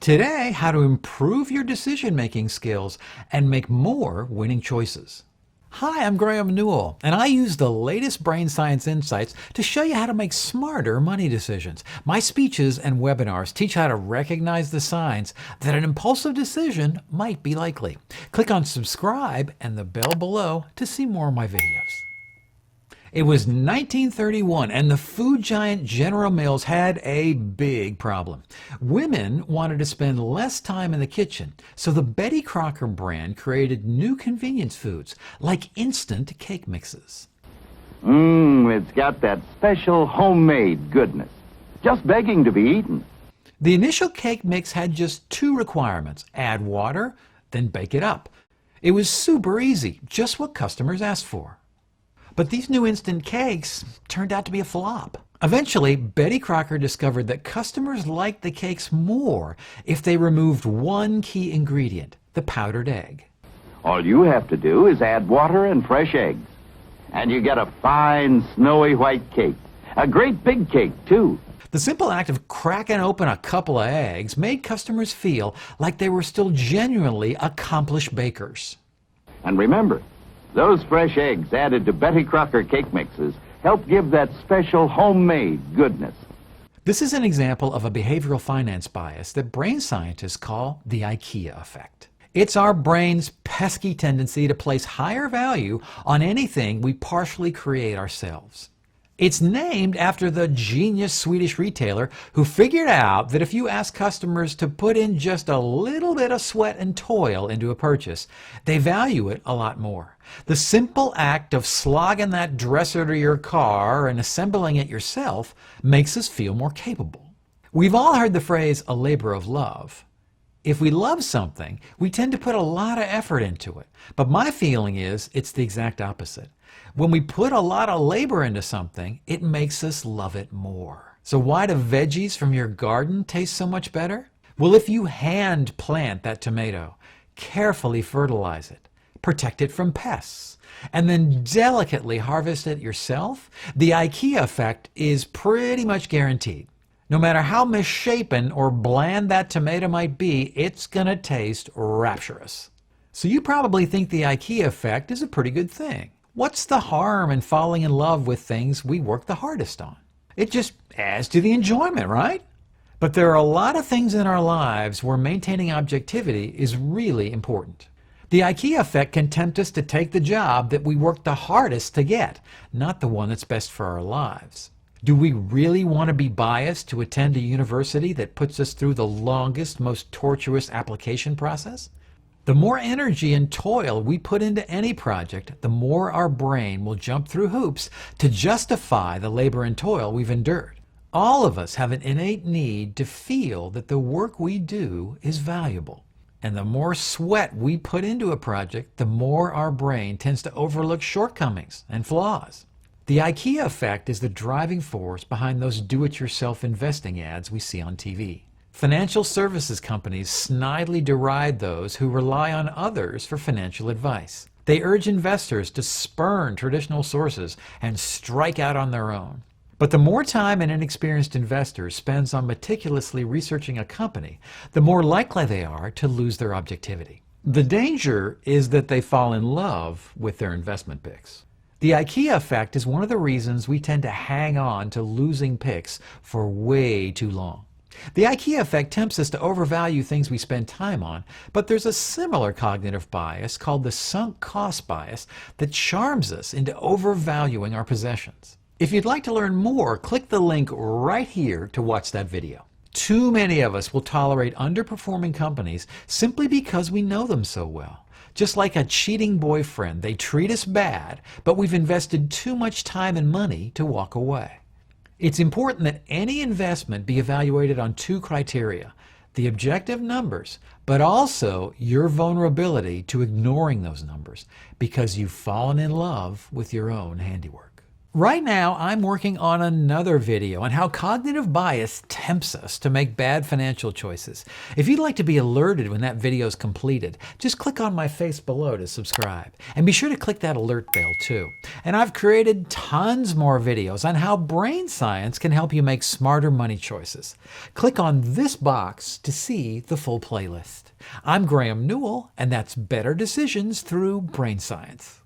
Today, how to improve your decision-making skills and make more winning choices. Hi, I'm Graeme Newell, and I use the latest brain science insights to show you how to make smarter money decisions. My speeches and webinars teach how to recognize the signs that an impulsive decision might be likely. Click on subscribe and the bell below to see more of my videos. It was 1931, and the food giant General Mills had a big problem. Women wanted to spend less time in the kitchen, so the Betty Crocker brand created new convenience foods, like instant cake mixes. It's got that special homemade goodness, just begging to be eaten. The initial cake mix had just two requirements: add water, then bake it up. It was super easy, just what customers asked for. But these new instant cakes turned out to be a flop. Eventually, Betty Crocker discovered that customers liked the cakes more if they removed one key ingredient, the powdered egg. All you have to do is add water and fresh eggs, and you get a fine, snowy white cake. A great big cake, too. The simple act of cracking open a couple of eggs made customers feel like they were still genuinely accomplished bakers. And remember, those fresh eggs added to Betty Crocker cake mixes help give that special homemade goodness. This is an example of a behavioral finance bias that brain scientists call the IKEA effect. It's our brain's pesky tendency to place higher value on anything we partially create ourselves. It's named after the genius Swedish retailer who figured out that if you ask customers to put in just a little bit of sweat and toil into a purchase, they value it a lot more. The simple act of slogging that dresser to your car and assembling it yourself makes us feel more capable. We've all heard the phrase, a labor of love. If we love something, we tend to put a lot of effort into it. But my feeling is it's the exact opposite. When we put a lot of labor into something, it makes us love it more. So why do veggies from your garden taste so much better? Well, if you hand plant that tomato, carefully fertilize it, protect it from pests, and then delicately harvest it yourself, the IKEA effect is pretty much guaranteed. No matter how misshapen or bland that tomato might be, it's gonna taste rapturous. So you probably think the IKEA effect is a pretty good thing. What's the harm in falling in love with things we work the hardest on? It just adds to the enjoyment, right? But there are a lot of things in our lives where maintaining objectivity is really important. The IKEA effect can tempt us to take the job that we work the hardest to get, not the one that's best for our lives. Do we really want to be biased to attend a university that puts us through the longest, most tortuous application process? The more energy and toil we put into any project, the more our brain will jump through hoops to justify the labor and toil we've endured. All of us have an innate need to feel that the work we do is valuable. And the more sweat we put into a project, the more our brain tends to overlook shortcomings and flaws. The IKEA effect is the driving force behind those do-it-yourself investing ads we see on TV. Financial services companies snidely deride those who rely on others for financial advice. They urge investors to spurn traditional sources and strike out on their own. But the more time an inexperienced investor spends on meticulously researching a company, the more likely they are to lose their objectivity. The danger is that they fall in love with their investment picks. The IKEA effect is one of the reasons we tend to hang on to losing picks for way too long. The IKEA effect tempts us to overvalue things we spend time on, but there's a similar cognitive bias called the sunk cost bias that charms us into overvaluing our possessions. If you'd like to learn more, click the link right here to watch that video. Too many of us will tolerate underperforming companies simply because we know them so well. Just like a cheating boyfriend, they treat us bad, but we've invested too much time and money to walk away. It's important that any investment be evaluated on two criteria: the objective numbers, but also your vulnerability to ignoring those numbers because you've fallen in love with your own handiwork. Right now, I'm working on another video on how cognitive bias tempts us to make bad financial choices. If you'd like to be alerted when that video is completed, just click on my face below to subscribe. And be sure to click that alert bell too. And I've created tons more videos on how brain science can help you make smarter money choices. Click on this box to see the full playlist. I'm Graeme Newell, and that's Better Decisions Through Brain Science.